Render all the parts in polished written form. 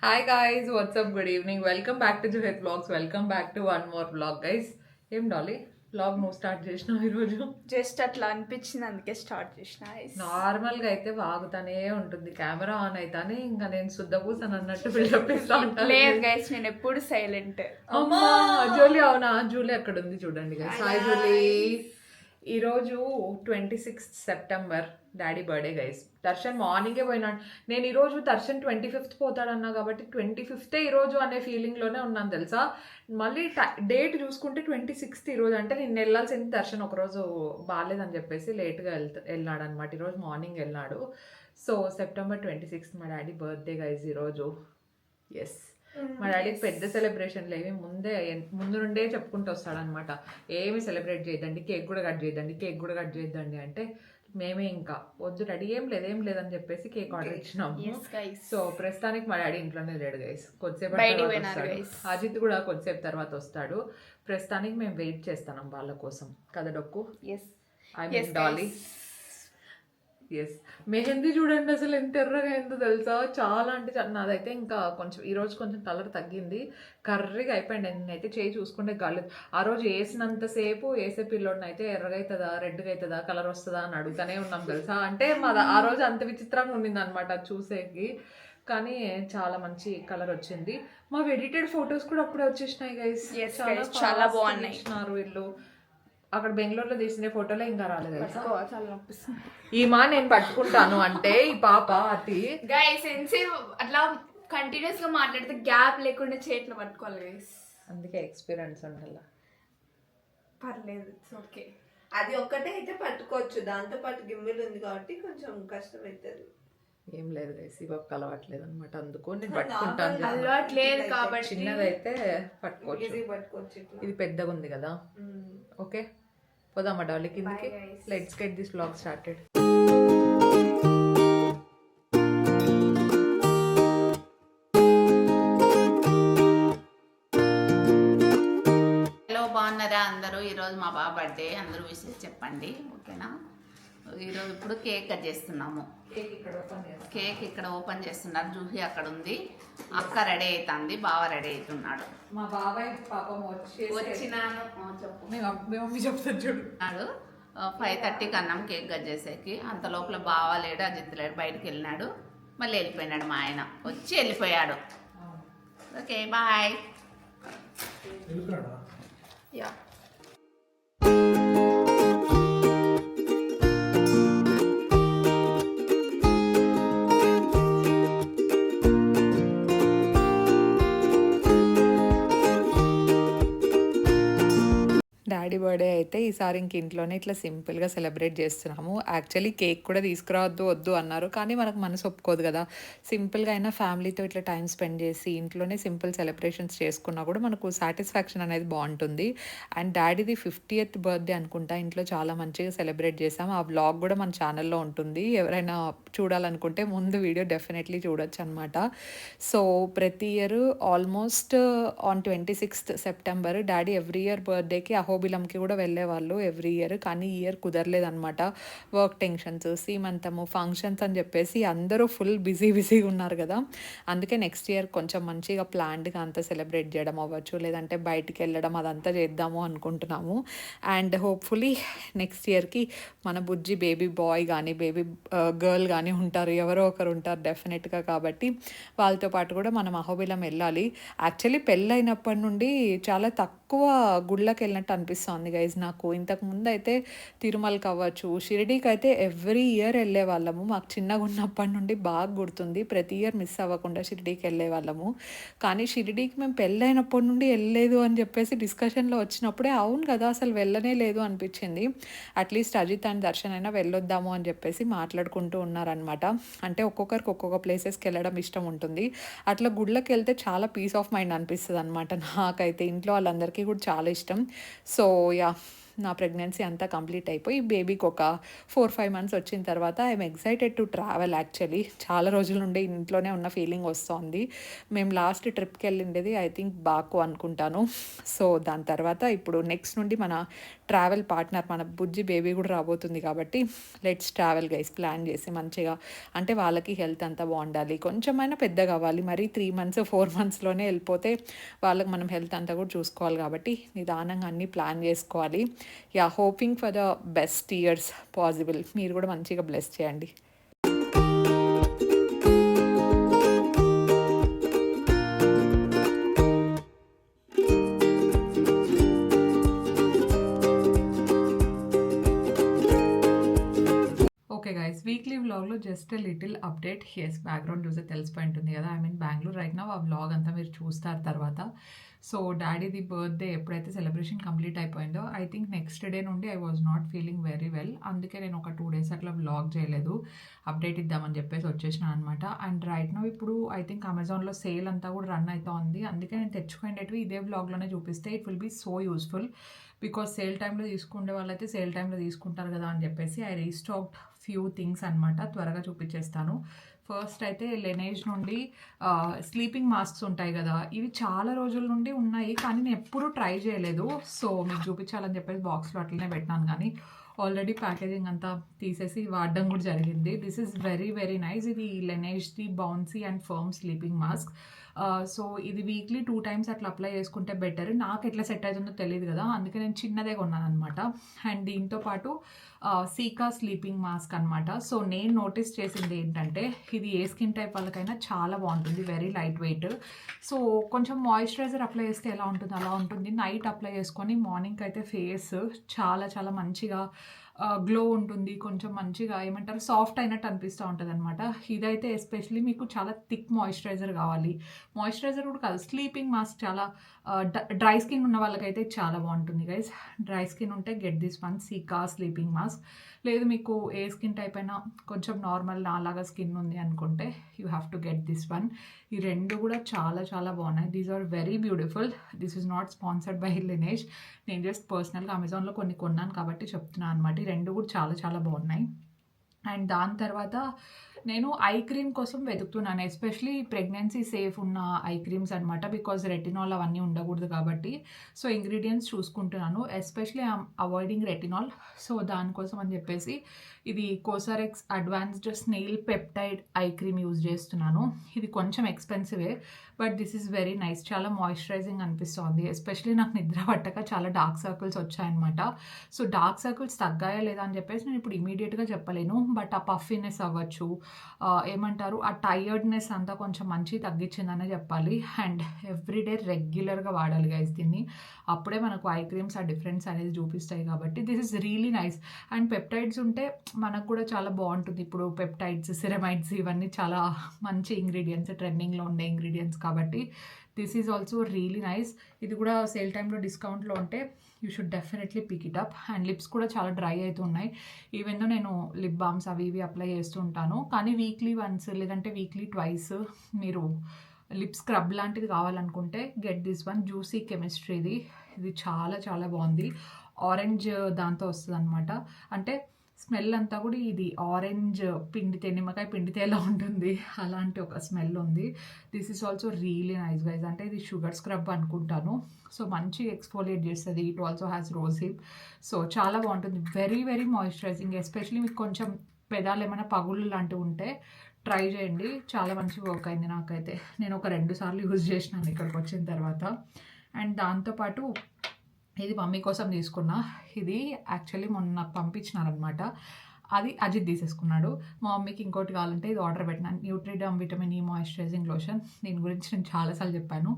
Hi guys, what's up? Good evening. Welcome back to Juhit Vlogs. Welcome back to one more vlog, guys. ఏం Dolly vlog నువ్వు start చేసినావు ఈరోజు? Just అట్లా అనిపించింది, అందుకే start చేసిన. నార్మల్గా అయితే వాగుతానే ఉంటుంది, కెమెరా ఆన్ అయితానే ఇంకా నేను శుద్ధపూసని అన్నట్టు బిల్డప్ ఇస్తా ఉంటాను. లేదు గైస్, నేను ఎప్పుడు సైలెంట్. అమ్మా జూలీ, అవునా జూలీ అక్కడ ఉంది చూడండి గైస్. Hi Julie. ఈరోజు 26th September daddy birthday guys. Darshan మార్నింగే పోయినాడు. నేను ఈరోజు దర్శన్ 25th పోతాడన్నా కాబట్టి 25th ఈరోజు అనే ఫీలింగ్లోనే ఉన్నాను తెలుసా. మళ్ళీ డేట్ చూసుకుంటే 26th ఈరోజు. అంటే నేను వెళ్ళాల్సింది దర్శన్ ఒకరోజు బాగాలేదని చెప్పేసి లేట్గా వెళ్ళాడు అనమాట. ఈరోజు మార్నింగ్ వెళ్ళాడు. సో సెప్టెంబర్ 26th మా డాడీ బర్త్డే గైస్ ఈరోజు. ఎస్, మా డాడీకి పెద్ద సెలబ్రేషన్లు ఏమి ముందు నుండే చెప్పుకుంటూ వస్తాడనమాట. ఏమి సెలబ్రేట్ చేయదండి, కేక్ కూడా కట్ చేయద్దండి అంటే మేమే ఇంకా వద్దు డాడీ ఏం లేదని చెప్పేసి కేక్ ఆర్డర్ ఇచ్చినాము. సో ప్రస్తుతానికి మా డాడీ ఇంట్లోనే లేడు గైస్. కొద్దిసేపు అజిత్ కూడా కొద్దిసేపు తర్వాత వస్తాడు. ప్రస్తుతానికి మేము వెయిట్ చేస్తున్నాం వాళ్ళ కోసం కదా డొక్కు. I mean doli. Yes, mehndi చూడండి అసలు ఎంత ఎర్రగా అయిందో తెలుసా. చాలా అంటే నాదైతే ఇంకా కొంచెం ఈరోజు కొంచెం కలర్ తగ్గింది, కర్రీగా అయిపోయింది. నేనైతే చేయి చూసుకుంటే కాలేదు. ఆ రోజు వేసినంతసేపు వేసే పిల్లోడిని అయితే ఎర్రగా అవుతుందా రెడ్గా అవుతుందా కలర్ వస్తుందా అని అడుగుతానే ఉన్నాం తెలుసా. అంటే ఆ రోజు అంత విచిత్రంగా ఉండింది అనమాట చూసేకి. కానీ చాలా మంచి కలర్ వచ్చింది. మా ఎడిటెడ్ ఫొటోస్ కూడా అప్పుడే వచ్చేసినాయి గైస్. చాలా బాగున్నాయి వీళ్ళు. అక్కడ బెంగళూరులో తీసిన ఫోటోలో ఇంకా రాలేదు. ఈ మా నేను పట్టుకుంటాను అంటే ఈ పాప అతి గైస్ అట్లా కంటిన్యూస్ గా మాట్లాడితే గ్యాప్ లేకుండా చేతిలో పట్టుకోవాలి గైస్. అందుకే ఎక్స్పీరియన్స్ ఉండాలి. పర్లేదు, ఓకే. అది ఒక్కటే అయితే పట్టుకోవచ్చు, దాంతో పాటు గిమ్మిల్ ఉంది కాబట్టి కొంచెం కష్టం అవుతుంది. ఏం లేదు గైస్, ఈ పాపకు అలవాట్లేదు అనమాట. అందుకు నేను పట్టుకుంటాను. అలవాట్లేదు కాబట్టి చిన్నదైతే పట్టుకోవచ్చు. ఇది పెద్దగా ఉంది కదా. ఓకే, పోదామా డాలీ కిందకి. Let's get this vlog started. Hello, బాగున్నారా అందరూ? ఈరోజు మా బాబు బర్త్డే, అందరూ విషెస్ చెప్పండి ఓకేనా. ఈరోజు ఇప్పుడు కేక్ కట్ చేస్తున్నాము. కేక్ ఇక్కడ ఓపెన్ చేస్తున్నారు. జూహి అక్కడ ఉంది, అక్క రెడీ అవుతుంది, బావ రెడీ అవుతున్నాడు. మా బాబాయ్ పాపం వచ్చినాను చెప్తాను చూడు. 5:30కి అన్నాం కేక్ కట్ చేసేకి. అంత లోపల బావ లేడు, అజిత్ లేడు, బయటకు వెళ్ళినాడు. మళ్ళీ వెళ్ళిపోయినాడు. మా ఆయన వచ్చి వెళ్ళిపోయాడు. Okay bye. Yeah daddy birthday అయితే ఈసారి ఇంక ఇంట్లోనే ఇట్లా సింపుల్గా సెలబ్రేట్ చేస్తున్నాము. యాక్చువల్లీ కేక్ కూడా వద్దు అన్నారు, కానీ మనకు మనసు ఒప్పుకోదు కదా. సింపుల్గా అయినా ఫ్యామిలీతో ఇట్లా టైం స్పెండ్ చేసి ఇంట్లోనే సింపుల్ సెలబ్రేషన్స్ చేసుకున్నా కూడా మనకు సాటిస్ఫాక్షన్ అనేది బాగుంటుంది. అండ్ డాడీది 50th బర్త్డే అనుకుంటా, ఇంట్లో చాలా మంచిగా సెలబ్రేట్ చేసాము. ఆ వ్లాగ్ కూడా మన ఛానల్లో ఉంటుంది, ఎవరైనా చూడాలనుకుంటే ముందు వీడియో డెఫినెట్లీ చూడొచ్చు అనమాట. సో ప్రతి year almost on 26th September daddy every year బర్త్డేకి అహోబిలంకి కూడా వెళ్ళేవాళ్ళు ఎవ్రీ ఇయర్. కానీ ఈ ఇయర్ కుదరలేదనమాట. వర్క్ టెన్షన్స్, సీమంతము, ఫంక్షన్స్ అని చెప్పేసి అందరూ ఫుల్ బిజీగా ఉన్నారు కదా. అందుకే నెక్స్ట్ ఇయర్ కొంచెం మంచిగా ప్లాన్డ్గా అంతా సెలబ్రేట్ చేయడం అవ్వచ్చు, లేదంటే బయటికి వెళ్ళడం అదంతా చేద్దాము అనుకుంటున్నాము. అండ్ హోప్ఫుల్లీ నెక్స్ట్ ఇయర్కి మన బుజ్జి బేబీ బాయ్ కానీ బేబీ గర్ల్ కానీ ఉంటారు, ఎవరో ఒకరు ఉంటారు డెఫినెట్గా. కాబట్టి వాళ్ళతో పాటు కూడా మనం అహోబిలం వెళ్ళాలి. యాక్చువల్లీ పెళ్ళైనప్పటి నుండి చాలా తక్కువ గుళ్ళకి వెళ్ళినట్టు అనిపిస్తుంది గైజ్ నాకు. ఇంతకుముందు అయితే తిరుమలకి అవ్వచ్చు, షిరిడీకి అయితే ఎవ్రీ ఇయర్ వెళ్ళే వాళ్ళము. మాకు చిన్నగా ఉన్నప్పటి నుండి బాగా గుర్తుంది, ప్రతి ఇయర్ మిస్ అవ్వకుండా షిరిడీకి వెళ్ళే వాళ్ళము. కానీ షిరిడీకి మేము పెళ్ళైనప్పటి నుండి వెళ్ళలేదు అని చెప్పేసి డిస్కషన్లో వచ్చినప్పుడే అవును కదా అసలు వెళ్ళనే లేదు అనిపించింది. అట్లీస్ట్ అజిత్ అండ్ దర్శన్ అయినా వెళ్ళొద్దాము అని చెప్పేసి మాట్లాడుకుంటూ ఉన్నారనమాట. అంటే ఒక్కొక్కరికి ఒక్కొక్క ప్లేసెస్కి వెళ్ళడం ఇష్టం ఉంటుంది. అట్లా గుళ్ళకి వెళ్తే చాలా పీస్ ఆఫ్ మైండ్ అనిపిస్తుంది అనమాట నాకైతే. ఇంట్లో వాళ్ళందరికీ కూడా చాలా ఇష్టం. సో యా, నా ప్రెగ్నెన్సీ అంతా కంప్లీట్ అయిపోయి బేబీకి ఒక 4-5 మంత్స్ వచ్చిన తర్వాత I'm excited to travel. Actually చాలా రోజుల నుండి ఇంట్లోనే ఉన్న ఫీలింగ్ వస్తుంది. మేము లాస్ట్ ట్రిప్కి వెళ్ళిండేది ఐ థింక్ బాకు అనుకుంటాను. సో దాని తర్వాత ఇప్పుడు నెక్స్ట్ నుండి మన ట్రావెల్ పార్ట్నర్ మన బుజ్జి బేబీ కూడా రాబోతుంది కాబట్టి లెట్స్ ట్రావెల్ గైస్ ప్లాన్ చేసి మంచిగా. అంటే వాళ్ళకి హెల్త్ అంతా బాగుండాలి, కొంచెమైనా పెద్ద కావాలి. మరి 3 మంత్స్ 4 మంత్స్లోనే వెళ్ళిపోతే వాళ్ళకి మనం హెల్త్ అంతా కూడా చూసుకోవాలి కాబట్టి నిదానంగా అన్నీ ప్లాన్ చేసుకోవాలి. Yeah, hoping for the best years possible. మీరు కూడా మంచిగా బ్లెస్ చేయండి. ఓకే గైస్, వీక్లీ వ్లాగ్లో just little update. Yes, background చూస్తే తెలిసిపోయి ఉంటుంది కదా, I mean Bengaluru right now. ఆ వ్లాగ్ అంతా మీరు చూస్తారు తర్వాత. సో డాడీది బర్త్డే ఎప్పుడైతే సెలబ్రేషన్ కంప్లీట్ అయిపోయిందో ఐ థింక్ నెక్స్ట్ డే నుండి I was not feeling very well. అందుకే నేను ఒక 2 days అట్లా వ్లాగ్ చేయలేదు, అప్డేట్ ఇద్దామని చెప్పేసి వచ్చేసిన అనమాట. అండ్ రైట్ నౌ ఇప్పుడు ఐ థింక్ అమెజాన్లో సేల్ అంతా కూడా రన్ అవుతా ఉంది. అందుకే నేను తెచ్చుకునేటివి ఇదే వ్లాగ్లోనే చూపిస్తే it will be so useful. Because sale టైంలో తీసుకునే వాళ్ళైతే సేల్ టైంలో తీసుకుంటారు కదా అని చెప్పేసి ఐ రీస్టాక్డ్ ఫ్యూ థింగ్స్ అనమాట. త్వరగా చూపించేస్తాను. ఫస్ట్ అయితే లెనేజ్ నుండి స్లీపింగ్ మాస్క్స్ ఉంటాయి కదా, ఇవి చాలా రోజుల నుండి ఉన్నాయి కానీ నేను ఎప్పుడూ ట్రై చేయలేదు. సో మీకు చూపించాలని చెప్పేసి బాక్స్లో అట్లనే పెట్టినాను కానీ ఆల్రెడీ ప్యాకేజింగ్ అంతా తీసేసి వాడడం కూడా జరిగింది. This is very very nice. ఇది లెనేజ్ది bouncy and firm sleeping mask. So ఇది వీక్లీ 2 times అట్లా అప్లై చేసుకుంటే బెటర్. నాకు ఎట్లా సెట్ అవుతుందో తెలియదు కదా, అందుకే నేను చిన్నదే కొన్నాను అనమాట. అండ్ దీంతోపాటు సీకా స్లీపింగ్ మాస్క్ అనమాట. సో నేను నోటీస్ చేసింది ఏంటంటే ఇది ఏ స్కిన్ టైప్ వాళ్ళకైనా చాలా బాగుంటుంది, వెరీ లైట్ వెయిట్. సో కొంచెం మాయిశ్చరైజర్ అప్లై చేస్తే ఎలా ఉంటుంది అలా ఉంటుంది. నైట్ అప్లై చేసుకొని మార్నింగ్కి అయితే ఫేస్ చాలా చాలా మంచిగా గ్లో ఉంటుంది, కొంచెం మంచిగా ఏమంటారు సాఫ్ట్ అయినట్టు అనిపిస్తూ ఉంటుంది అనమాట. ఇదైతే ఎస్పెషలీ మీకు చాలా థిక్ మాయిశ్చరైజర్ కావాలి, మాయిశ్చరైజర్ కూడా కాదు స్లీపింగ్ మాస్క్, చాలా డ్రై స్కిన్ ఉన్న వాళ్ళకైతే చాలా బాగుంటుంది గైస్. డ్రై స్కిన్ ఉంటే get this one cica sleeping mask. లేదు మీకు ఏ స్కిన్ టైప్ అయినా కొంచెం నార్మల్ నాలాగా స్కిన్ ఉంది అనుకుంటే you have to get this one. ఈ రెండు కూడా చాలా చాలా బాగున్నాయి. These are very beautiful. This is not sponsored by lineage, నేను జస్ట్ పర్సనల్గా అమెజాన్లో కొన్ని కొన్నాను కాబట్టి చెప్తున్నాను అనమాట. ఈ రెండు కూడా చాలా చాలా బాగున్నాయి. అండ్ దాని తర్వాత నేను ఐ క్రీమ్ కోసం వెతుకుతున్నాను, ఎస్పెషలీ ప్రెగ్నెన్సీ సేఫ్ ఉన్న ఐ క్రీమ్స్ అనమాట. బికాజ్ రెటినాల్ అవన్నీ ఉండకూడదు కాబట్టి. సో ఇంగ్రీడియంట్స్ చూసుకుంటున్నాను, especially I'm avoiding retinol. So దానికోసం అని చెప్పేసి ఇది COSRX advanced snail peptide eye cream use చేస్తున్నాను. ఇది కొంచెం ఎక్స్పెన్సివే but this is very nice. చాలా మాయిశ్చరైజింగ్ అనిపిస్తుంది. ఎస్పెషలీ నాకు నిద్ర పట్టక చాలా డార్క్ సర్కిల్స్ వచ్చాయన్నమాట. సో డార్క్ సర్కిల్స్ తగ్గాయా లేదా అని చెప్పేసి నేను ఇప్పుడు ఇమీడియట్గా చెప్పలేను, బట్ ఆ పఫీనెస్ అవ్వచ్చు, ఏమంటారు ఆ టైర్డ్నెస్ అంతా కొంచెం మంచి తగ్గించిందనే చెప్పాలి. అండ్ ఎవ్రీడే రెగ్యులర్గా వాడాలి గైస్ దీన్ని, అప్పుడే మనకు ఐ క్రీమ్స్ ఆ డిఫరెన్స్ అనేది చూపిస్తాయి కాబట్టి this is really nice. And peptides ఉంటే మనకు కూడా చాలా బాగుంటుంది. ఇప్పుడు పెప్టైడ్స్, సిరమైడ్స్ ఇవన్నీ చాలా మంచి ఇంగ్రీడియంట్స్, ట్రెండింగ్లో ఉండే ఇంగ్రీడియంట్స్ కాబట్టి this is also really nice. ఇది కూడా సేల్ టైంలో డిస్కౌంట్లో ఉంటే you should definitely pick it up. And lips కూడా చాలా డ్రై అవుతున్నాయి. ఈవెన్ దో నేను లిప్ బామ్స్ అవి ఇవి అప్లై చేస్తూ ఉంటాను కానీ వీక్లీ వన్స్ లేదంటే వీక్లీ ట్వైస్ మీరు లిప్ స్క్రబ్ లాంటిది కావాలనుకుంటే గెట్ దిస్ వన్ జ్యూసీ కెమిస్ట్రీది. ఇది చాలా చాలా బాగుంది. ఆరెంజ్ దాంతో వస్తుంది అనమాట. అంటే స్మెల్ అంతా కూడా ఇది ఆరెంజ్ పిండితే, నిమ్మకాయ పిండితే ఎలా ఉంటుంది అలాంటి ఒక స్మెల్ ఉంది. This is also really nice guys. అంటే ఇది షుగర్ స్క్రబ్ అనుకుంటాను. సో మంచి ఎక్స్ఫోలియేట్ చేస్తుంది. It also has rose hip. So చాలా బాగుంటుంది, వెరీ వెరీ మాయిశ్చరైజింగ్. ఎస్పెషలీ మీకు కొంచెం పెదాలు ఏమైనా పగుళ్ళు లాంటివి ఉంటే ట్రై చేయండి, చాలా మంచి వర్క్ అయింది నాకైతే. నేను ఒక 2 సార్లు యూజ్ చేసినాను ఇక్కడికి వచ్చిన తర్వాత. అండ్ దాంతోపాటు ఇది మమ్మీ కోసం తీసుకున్నా. ఇది యాక్చువల్లీ మొన్న నాకు పంపించినారనమాట, అది అజిత్ తీసేసుకున్నాడు. మా మమ్మీకి ఇంకోటి కావాలంటే ఇది ఆర్డర్ పెట్టినాను, Neutriderm vitamin E moisturising lotion. దీని గురించి నేను చాలాసార్లు చెప్పాను,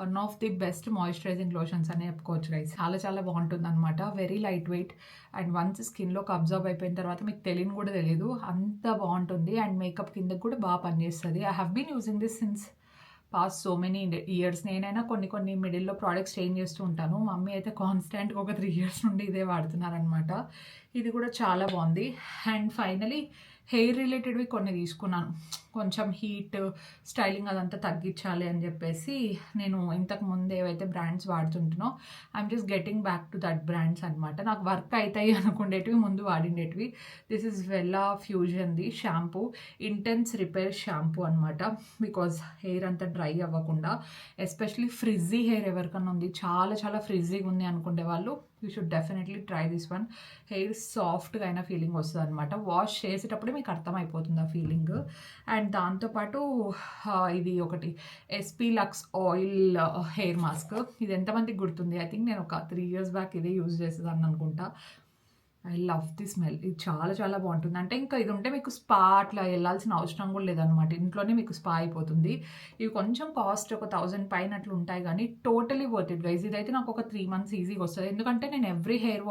one of the best moisturising lotions అని చెప్పుకోవచ్చు గైస్. చాలా చాలా బాగుంటుంది అనమాట, very light weight. And once స్కిన్లోకి అబ్జర్వ్ అయిపోయిన తర్వాత మీకు తెలియని కూడా తెలియదు, అంత బాగుంటుంది. అండ్ మేకప్ కిందకి కూడా బాగా పనిచేస్తుంది. I have been using this since past so many years. నేనైనా కొన్ని మిడిల్లో ప్రోడక్ట్స్ చేంజ్ చేస్తూ ఉంటాను. మమ్మీ అయితే కాన్స్టెంట్గా ఒక 3 years నుండి ఇదే వాడుతున్నారనమాట. ఇది కూడా చాలా బాగుంది. అండ్ ఫైనలీ హెయిర్ రిలేటెడ్వి కొన్ని తీసుకున్నాను. కొంచెం హీట్ స్టైలింగ్ అదంతా తగ్గించాలి అని చెప్పేసి నేను ఇంతకు ముందు ఏవైతే బ్రాండ్స్ వాడుతుంటునో I'm just getting back to that brands అనమాట. నాకు వర్క్ అవుతాయి అనుకునేటివి ముందు వాడిండేటివి. దిస్ ఇస్ వెల్లా ఫ్యూజన్ది షాంపూ, ఇంటెన్స్ రిపేర్ షాంపూ అనమాట. బికాజ్ హెయిర్ అంతా డ్రై అవ్వకుండా, ఎస్పెషలీ ఫ్రిజ్జీ హెయిర్ ఎవరికన్నా ఉంది, చాలా చాలా ఫ్రిజ్జీగా ఉంది అనుకునే వాళ్ళు you should definitely try this one. Hair సాఫ్ట్గా అయిన ఫీలింగ్ వస్తుంది అనమాట. వాష్ చేసేటప్పుడే మీకు అర్థమైపోతుంది ఆ ఫీలింగ్. అండ్ దాంతోపాటు ఇది ఒకటి SP lux oil hair mask. ఇది ఎంతమందికి గుర్తుంది? ఐ థింక్ నేను ఒక 3 years బ్యాక్ ఇదే యూజ్ చేసేదాన్ని అనుకుంటా. I love the smell. ఇది చాలా చాలా బాగుంటుంది. అంటే ఇంకా ఇది ఉంటే మీకు స్పా అట్లా వెళ్ళాల్సిన అవసరం కూడా లేదనమాట. ఇంట్లోనే మీకు స్పా అయిపోతుంది. ఇవి కొంచెం కాస్ట్ ఒక 1000 పైన అట్లా ఉంటాయి, కానీ టోటలీ వర్త్ ఇట్ గైజ్. ఇదైతే నాకు ఒక 3 months ఈజీగా వస్తుంది. ఎందుకంటే నేను ఎవ్రీ హెయిర్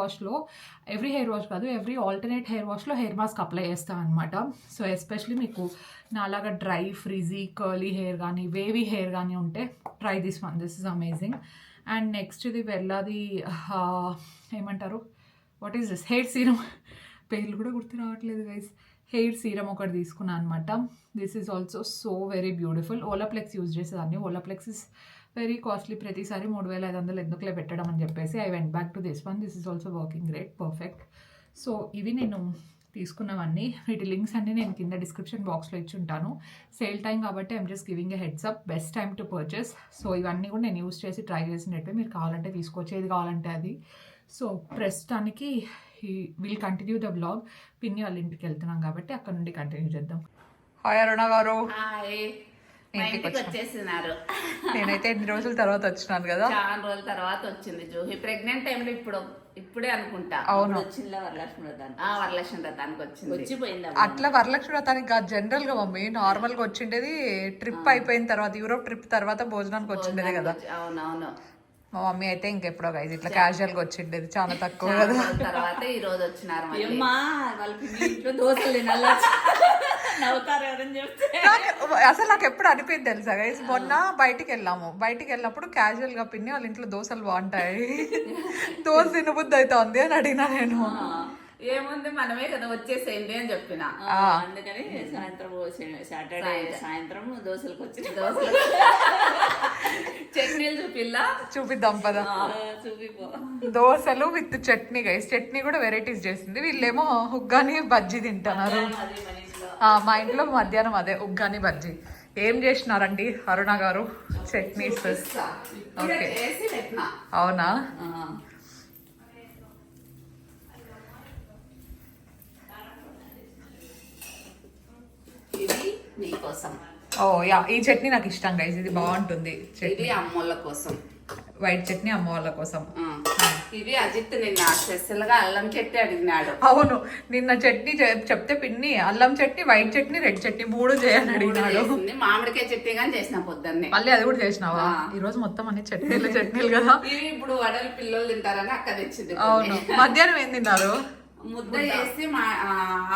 ఆల్టర్నేట్ హెయిర్ వాష్లో హెయిర్ మాస్క్ అప్లై చేస్తాను అనమాట. సో ఎస్పెషలీ మీకు నాలాగా డ్రై ఫ్రిజీ కర్లీ హెయిర్ కానీ వేవీ హెయిర్ కానీ ఉంటే try this one. This is amazing. And next ఇది వెళ్ళాది ఏమంటారు, what is this, hair serum. పేర్లు కూడా గుర్తు రావట్లేదు గైస్. హెయిర్ సీరం ఒకటి తీసుకున్నాను అనమాట. This is also so very beautiful. Olaplex use చేసేదాన్ని. Olaplex is very costly. ప్రతిసారి 3500 ఎందుకులే పెట్టడం అని చెప్పేసి I went back to this one. This is also working great, perfect. So ఇవి నేను తీసుకున్నవన్నీ. వీటి లింక్స్ అన్నీ నేను కింద డిస్క్రిప్షన్ బాక్స్లో ఇచ్చి ఉంటాను. సేల్ టైం కాబట్టి I'm just giving a heads up, best time to purchase. So ఇవన్నీ కూడా నేను యూజ్ చేసి ట్రై చేసినట్టు. మీరు కావాలంటే తీసుకోవచ్చు, ఏది కావాలంటే అది. సో ప్రస్తుతానికి విల్ కంటిన్యూ ద బ్లాగ్. పిన్ని వాళ్ళ ఇంటికి వెళ్తున్నాం కాబట్టి అక్కడ నుండి కంటిన్యూ చేద్దాం. హాయ్ అరుణ గారు. హాయ్, మా ఇంటికి వచ్చేసినారు. నేనైతే 8 రోజుల తర్వాత వచ్చినాను కదా. చాలా రోజుల తర్వాత వచ్చింది జూహి. ప్రెగ్నెంట్ టైంలో ఇప్పుడే అనుకుంటా. అవును, వచ్చిందా వరలక్ష్మి వ్రతానికి? వరలక్ష్మి వ్రతానికి వచ్చిపోయింది. అట్లా వరలక్ష్మి వ్రతానికి కాదు, జనరల్ గా మమ్మీ నార్మల్ గా వచ్చిండేది ట్రిప్ అయిపోయిన తర్వాత, యూరోప్ ట్రిప్ తర్వాత భోజనానికి వచ్చిండేది కదా. అవునవును. మా మమ్మీ అయితే ఇంకెప్పుడో గైజ్ ఇట్లా క్యాజువల్ గా వచ్చిండేది, చాలా తక్కువ కదా. తర్వాత ఈ రోజు వచ్చినారు. వాళ్ళ ఇంట్లో దోశలు తినాలి నవ్వుతారు ఎవరని చెప్తే. అసలు నాకు ఎప్పుడు అనిపింది తెలుసా గైజ్, మొన్న బయటికి వెళ్ళినప్పుడు క్యాజువల్ గా పిన్ని వాళ్ళ ఇంట్లో దోశలు బాగుంటాయి, దోశ తినబుద్ధి అవుతుంది అని అడిగినా నేను. ఏముంది, మనమే కదా వచ్చేసేయండి అని చెప్పిన. అందుకని సాయంత్రం సాటర్డే సాయంత్రం దోశలకు వచ్చి చట్నీలు చూపిద్దాం పద. చూపిపో. దోశలు విత్ చట్నీ గైస్. చట్నీ కూడా వెరైటీస్ చేసింది. వీళ్ళేమో ఉగ్గాని బజ్జీ తింటున్నారు. మా ఇంట్లో మధ్యాహ్నం అదే ఉగ్గాని బజ్జీ. ఏం చేసినారండి అరుణ గారు? చట్నీస్. ఓకే, అవునా? ఇది నీకోసం. ఓ యా, ఈ చట్నీ నాకు ఇష్టం గైస్, ఇది బాగుంటుంది. ఇది అమ్మోళ్ళ కోసం, వైట్ చట్నీ అమ్మ వాళ్ళ కోసం. ఇది అజిత్ నిన్న స్పెషల్ గా అల్లం చట్నీ అడిగినాడు. అవును, నిన్న చట్నీ చెప్తే పిన్ని అల్లం చట్నీ, వైట్ చట్నీ, రెడ్ చట్నీ 3 చేయని అడిగినాడు. మామిడికాయ చట్నీ కానీ చేసిన పొద్దున్నే. మళ్ళీ అది కూడా చేసినావా? ఈ రోజు మొత్తం అన్ని చట్నీలు కదా. ఇవి ఇప్పుడు వడలు పిల్లలు తింటారని అక్క తెచ్చింది. అవును. మధ్యాహ్నం ఏం తిన్నారు? ముద్ద చేసి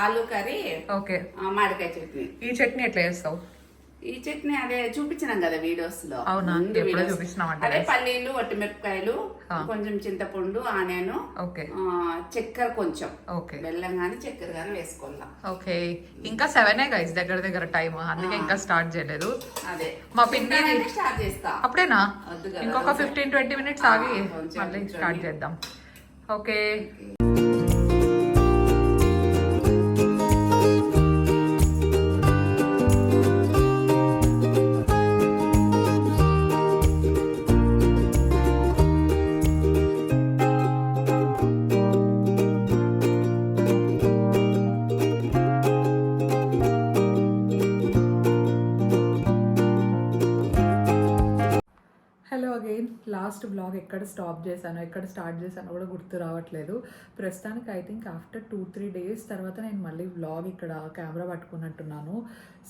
ఆలు కర్రీ, ఓకే, మామిడికాయ చట్నీ. ఈ చట్నీ ఎట్లా చేస్తావు? ఈ చట్నీ అదే చూపించినాం కదా వీడియోస్ లో. అవునా, ఎప్పుడో చూపించినామంటే. అదే పల్లీలు, వట్టిమిరపకాయలు, కొంచెం చింతపండు, ఆనియన్, చక్కెర, కొంచెం బెల్లం గానీ చక్కెర గానీ వేసుకోవాలా. ఓకే, ఇంకా 7 గైస్ దగ్గర టైం, అందుకే ఇంకా స్టార్ట్ చేయలేదు. అదే మా పిన్ని స్టార్ట్ చేస్తా. అప్పుడేనా? ఇంకొక 15-20 minutes ఆగి మళ్ళీ స్టార్ట్ చేద్దాం. ఓకే. లాస్ట్ బ్లాగ్ ఎక్కడ స్టాప్ చేశాను, ఎక్కడ స్టార్ట్ చేశానో కూడా గుర్తు రావట్లేదు. ప్రస్తుతానికి ఐ థింక్ ఆఫ్టర్ 2-3 days తర్వాత నేను మళ్ళీ వ్లాగ్ ఇక్కడ కెమెరా పట్టుకున్నట్టున్నాను.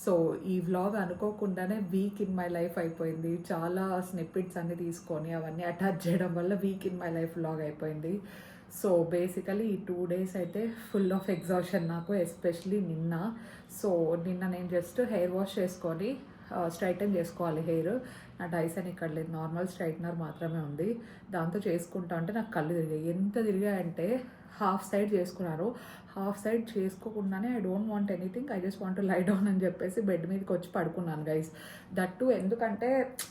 సో ఈ వ్లాగ్ అనుకోకుండానే వీక్ ఇన్ మై లైఫ్ అయిపోయింది. చాలా స్నిప్పిట్స్ అన్ని తీసుకొని అవన్నీ అటాచ్ చేయడం వల్ల week in my life vlog అయిపోయింది. సో బేసికలీ ఈ 2 days అయితే ఫుల్ ఆఫ్ ఎగ్జాషన్ నాకు, ఎస్పెషలీ నిన్న. సో నిన్న నేను జస్ట్ హెయిర్ వాష్ చేసుకొని స్ట్రైటన్ చేసుకోవాలి హెయిర్. నా డైసన్ ఇక్కడ లేదు, నార్మల్ స్ట్రైట్నర్ మాత్రమే ఉంది. దాంతో చేసుకుంటా అంటే నాకు కళ్ళు తిరిగాయి. ఎంత తిరిగాయంటే హాఫ్ సైడ్ చేసుకున్నారు. హాఫ్ సైడ్ చేసుకోకుండానే I don't want anything, I just want lie down అని చెప్పేసి బెడ్ మీదకి వచ్చి పడుకున్నాను గైస్. దట్టు ఎందుకంటే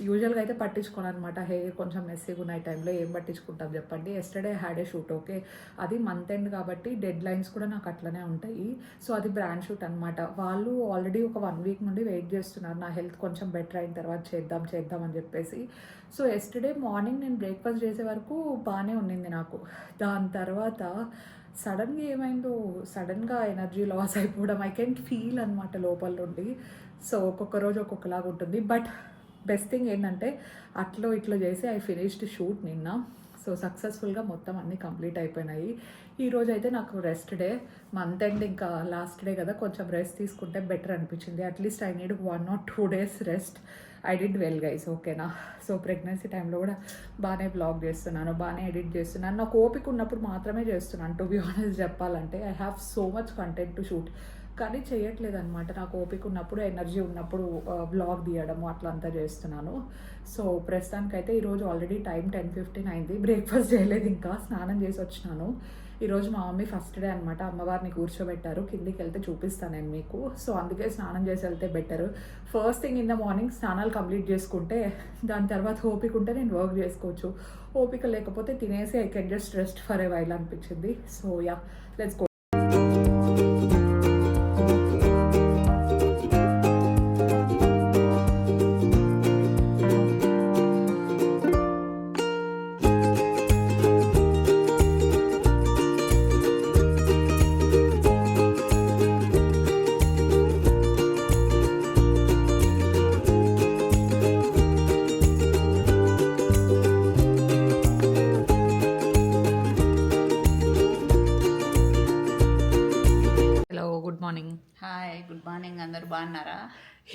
యూజువల్గా అయితే పట్టించుకోను అనమాట. హెయిర్ కొంచెం మెస్సీగా ఉన్న టైంలో ఏం పట్టించుకుంటాం చెప్పండి. Yesterday had a shoot, okay, అది మంత్ ఎండ్ కాబట్టి డెడ్ లైన్స్ కూడా నాకు అట్లనే ఉంటాయి. సో అది బ్రాండ్ షూట్ అనమాట. వాళ్ళు ఆల్రెడీ ఒక 1 వీక్ నుండి వెయిట్ చేస్తున్నారు నా హెల్త్ కొంచెం బెటర్ అయిన తర్వాత చేద్దాం అని చెప్పేసి. సో ఎస్టర్డే మార్నింగ్ నేను బ్రేక్ఫాస్ట్ చేసే వరకు బాగానే ఉండింది నాకు. దాని తర్వాత సడన్గా ఏమైందో, సడన్గా ఎనర్జీ లాస్ అయిపోవడం, ఐ కెన్ ఫీల్ అనమాట లోపల నుండి. సో ఒక్కొక్క రోజు ఒక్కొక్కలాగా ఉంటుంది. బట్ బెస్ట్ థింగ్ ఏంటంటే అట్లో ఇట్లో చేసి ఐ ఫినిష్డ్ షూట్ నిన్న. సో సక్సెస్ఫుల్గా మొత్తం అన్నీ కంప్లీట్ అయిపోయినాయి. ఈరోజు అయితే నాకు రెస్ట్ డే, మంత్ ఎండ్ ఇంకా లాస్ట్ డే కదా, కొంచెం రెస్ట్ తీసుకుంటే బెటర్ అనిపించింది. At least I need 1 or 2 days rest. I did well guys, ఓకేనా. సో ప్రెగ్నెన్సీ టైంలో కూడా బాగానే బ్లాగ్ చేస్తున్నాను, బాగానే ఎడిట్ చేస్తున్నాను. నాకు ఓపిక ఉన్నప్పుడు మాత్రమే చేస్తున్నాను టు బి ఆనెస్ట్ చెప్పాలంటే. I have so much content to shoot, కానీ చేయట్లేదు అనమాట. నాకు ఓపిక ఉన్నప్పుడు, ఎనర్జీ ఉన్నప్పుడు బ్లాగ్ తీయడము అట్లా అంతా చేస్తున్నాను. సో ప్రస్తుతానికైతే ఈరోజు ఆల్రెడీ టైం 10:15 అయింది. బ్రేక్ఫాస్ట్ చేయలేదు, ఇంకా స్నానం చేసి వచ్చినాను. ఈరోజు మా మమ్మీ ఫస్ట్ డే అనమాట, అమ్మవారిని కూర్చోబెట్టారు. కిందికి వెళ్తే చూపిస్తాను నేను మీకు. సో అందుకే స్నానం చేసి వెళ్తే better. First thing in the morning స్నానాలు కంప్లీట్ చేసుకుంటే దాని తర్వాత ఓపిక ఉంటే నేను వర్క్ చేసుకోవచ్చు. ఓపిక లేకపోతే తినేసి I can just rest for a while అనిపించింది. So yeah, let's go. Good morning. Hi, good morning, అందరు బాగున్నారా?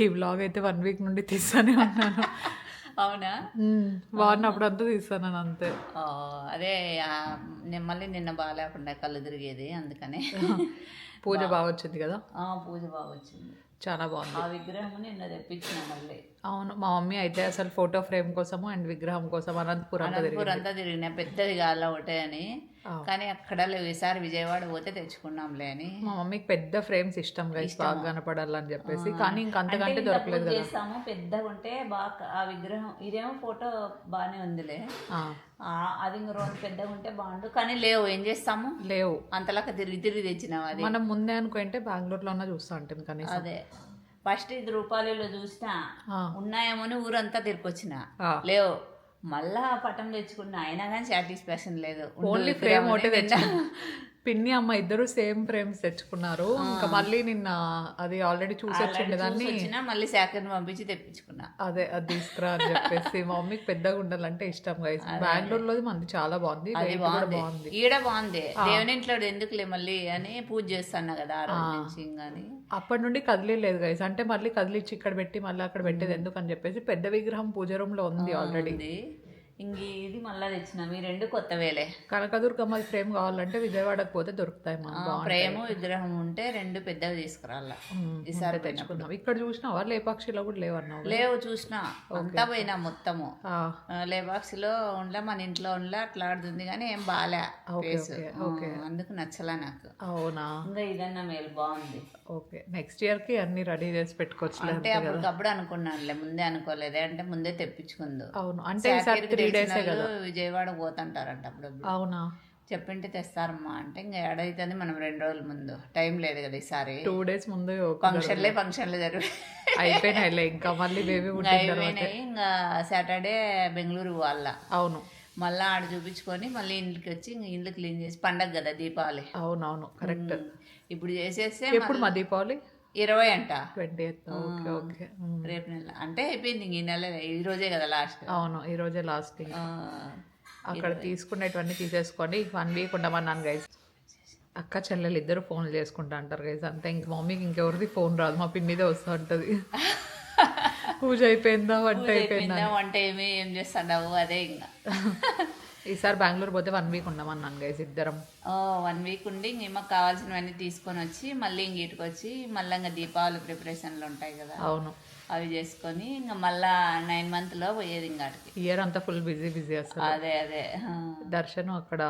ఈ వ్లాగ్ అయితే 1 వీక్ నుండి తీస్తానే ఉన్నాను. అవునా? బాగున్నప్పుడు అంతా తీస్తాను అంతే. అదే మళ్ళీ నిన్న బాగాలేకుండా కళ్ళు తిరిగేది, అందుకనే. పూజ బాగా వచ్చింది కదా? పూజ బాగా వచ్చింది, చాలా బాగుంది. ఆ విగ్రహం నిన్న తెప్పించిన మళ్ళీ. అవును, మా మమ్మీ అయితే అసలు ఫోటో ఫ్రేమ్ కోసము అండ్ విగ్రహం కోసం అనంతపురం అంతా తిరిగిన, పెద్దది కాల ఒకటే అని. కానీ అక్కడ లేవు. ఈసారి విజయవాడ పోతే తెచ్చుకున్నాంలే అని. మా మమ్మీకి పెద్ద ఫ్రేమ్స్ ఇష్టం గైస్, బాగా కనపడాలని చెప్పేసి. కానీ ఇంకా అంతకంటే దొరకలేదు కదా. చేస్తాము పెద్దగా ఉంటే బాగా. ఆ విగ్రహం ఇదేమో ఫోటో బాగానే ఉందిలే, అది ఇంక రోజు పెద్దగా ఉంటే బాగుండు. కానీ లేవు, ఏం చేస్తాము, లేవు. అంతలాగా తిరిగి తెచ్చినావు. అది మనం ముందే అనుకుంటే బెంగళూరులో చూస్తా ఉంటాం. కానీ అదే ఫస్ట్ 5 రూపాయలలో చూసినా ఉన్నాయేమో అని ఊరంతా తిరిగొచ్చిన, లేవు. మళ్ళా పటం తెచ్చుకున్నా, అయినా కానీ సాటిస్ఫాక్షన్ లేదు. ఓన్లీ ఫ్రేమ్ ఒకటే తెచ్చా. పిన్ని అమ్మ ఇద్దరు సేమ్ ఫ్రేమ్స్ తెచ్చుకున్నారు. ఇంకా మళ్ళీ నిన్న అది ఆల్రెడీ చూసి వచ్చిండే దాన్ని మళ్ళీ శాఖను పంపించి తెప్పించుకున్నా. అదే అది తీసుకురా అని చెప్పేసి. మా మమ్మీకి పెద్దగా ఉండాలంటే ఇష్టం గైస్. బెంగళూరులో మంది చాలా బాగుంది, బాగుంది, ఈడ బాగుంది. దేవుని ఇంట్లో ఎందుకులే మళ్ళీ అని పూజ చేస్తాను కదా ఆ రోజు నుంచి. కానీ అప్పటి నుండి కదిలేదు గైస్. అంటే మళ్ళీ కదిలిచ్చి ఇక్కడ పెట్టి మళ్ళీ అక్కడ పెట్టేది ఎందుకు అని చెప్పేసి పెద్ద విగ్రహం పూజ రూమ్ లో ఉంది ఆల్రెడీ. ఇంక ఇది మళ్ళీ తెచ్చినాం. ఈ 2 కొత్తవేలే. కనకదుర్గమ్మ ఫ్రేమ్ కావాలంటే విజయవాడకు పోతే దొరుకుతాయి. ప్రేమ విగ్రహం ఉంటే 2 పెద్దవి తీసుకురాలా. ఈసారి తెచ్చుకున్నాం. ఇక్కడ చూసినావా లేపాక్షిలో కూడా లేవన్నావు? లేవు, చూసినా అంతా పోయినా మొత్తము. లేపాక్షిలో ఉండలే, మన ఇంట్లో ఉండలే, అట్లా ఆడుతుంది కానీ ఏం బాలే, అందుకు నచ్చలే నాకు. అవునా? ఇంకా ఇదన్నా మేలు బాగుంది. ఓకే, నెక్స్ట్ ఇయర్ కి అన్ని రెడీ చేసి పెట్టుకోవచ్చు. అంటే అప్పటికప్పుడు అనుకున్నానులే, ముందే అనుకోలేదే. అంటే ముందే తెప్పించుకుందు. అవును, అంటే 3 days విజయవాడ పోతుంటారంట అప్పుడప్పుడు. అవునా? చెప్పింటే తెస్తారమ్మా అంటే ఇంకా ఏడైతుంది. మనం 2 రోజుల ముందు, టైం లేదు కదా ఈసారి. 2 days ముందు ఫంక్షన్లు జరిగి అయిపోయినాయిలే. ఇంకా మళ్ళీ బేబీ అయిపోయినాయి. ఇంకా సాటర్డే బెంగళూరు వాళ్ళ. అవును, మళ్ళీ ఆడ చూపించుకొని మళ్ళీ ఇంటికి వచ్చి ఇంకా ఇల్లు క్లీన్ చేసి, పండగ కదా దీపావళి. అవునవును, కరెక్ట్. ఇప్పుడు చేసేస్తే ఎప్పుడు మా దీపావళి? 20 అంట, 20th. ఓకే ఓకే, రేపు నెల అంటే అయిపోయింది. ఈ నెల ఈ రోజే కదా లాస్ట్. అవును, ఈ రోజే లాస్ట్. అక్కడ తీసుకునేటివన్నీ తీసేసుకొని 1 వీక్ ఉండమన్నాను గైస్. అక్క చెల్లెలు ఇద్దరు ఫోన్లు చేసుకుంటా అంటారు గైస్, అంతే. ఇంక మమ్మీకి ఇంకెవరిది ఫోన్ రాదు, మా పిన్నిదే వస్తూ ఉంటుంది. పూజ అయిపోయిందా, వంట అయిపోయిందా, వంట ఏం చేస్తావు అదే. ఇంకా ఈసారి బెంగళూరు పోతే 1 వీక్ ఉండమన్నాను గైస్ ఇద్దరం. 1 వీక్ ఉండి ఇంక మాకు కావాల్సినవన్నీ తీసుకొని వచ్చి మళ్ళీ ఇంక ఇటుకు వచ్చి మళ్ళీ ఇంకా దీపావళి ప్రిపరేషన్లు ఉంటాయి కదా. అవును, అవి చేసుకొని ఇంకా మళ్ళా 9 మంత్లో పోయేది ఇంకాటికి. ఇయర్ అంతా ఫుల్ బిజీ బిజీ అసలు. అదే దర్శన్ అక్కడ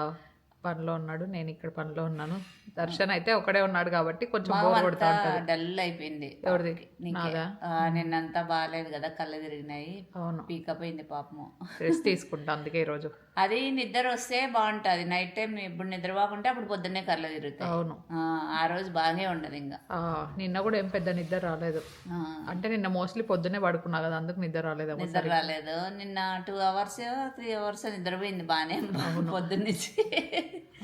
పనిలో ఉన్నాడు, నేను ఇక్కడ పనిలో ఉన్నాను. దర్శన్ అయితే ఒకడే ఉన్నాడు కాబట్టి కొంచెం బోర్ కొడతా ఉంటది. డల్ అయిపోయింది. ఎవరిది? నీకే. నాదా? నిన్నంతా బాగాలేదు కదా, కళ్ళు తిరిగినాయి, అవును, పీకపోయింది పాపము. రెస్ట్ తీసుకుంటా అందుకే ఈరోజు. అది నిద్ర వస్తే బాగుంటది. నైట్ టైం ఎప్పుడు నిద్ర పోకుంటే అప్పుడు పొద్దున్నే కళ్ళు తిరుగుతాయి. అవును, ఆ రోజు బాగానే ఉండదు ఇంకా. నిన్న కూడా ఏం పెద్ద నిద్ర రాలేదు. అంటే నిన్న మోస్ట్లీ పొద్దున్నే పడుకున్నా కదా, అందుకు నిద్ర రాలేదు. నిద్ర రాలేదు. నిన్న 2 అవర్స్ 3 అవర్స్ నిద్రపోయింది బాగానే పొద్దున్నుంచి.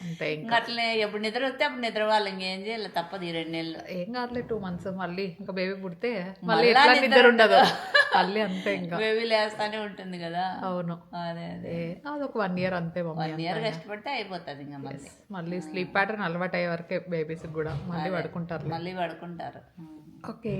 అంటే ఇంకా అట్లనే ఎప్పుడు నిద్ర వస్తే అప్పుడు నిద్ర వాళ్ళు ఇంకేం చేయాలి, తప్పదు. ఈ 2 నెలలు ఏం కాదులే, 2 months మళ్ళీ ఇంకా బేబీ పుడితే మళ్ళీ ఎట్లా నిద్ర ఉండదు మళ్ళీ అంతే. ఇంకా బేబీ లేస్తానే ఉంటుంది కదా. అవును, అదే అదొక 1 year అంతే. 1 year కష్టపడితే అయిపోతుంది ఇంకా. మళ్ళీ స్లీప్ ప్యాటర్న్ అలవాటు అయ్యే వరకే బేబీస్ కూడా మళ్ళీ పడుకుంటారు. మళ్ళీ పడుకుంటారు. ఓకే.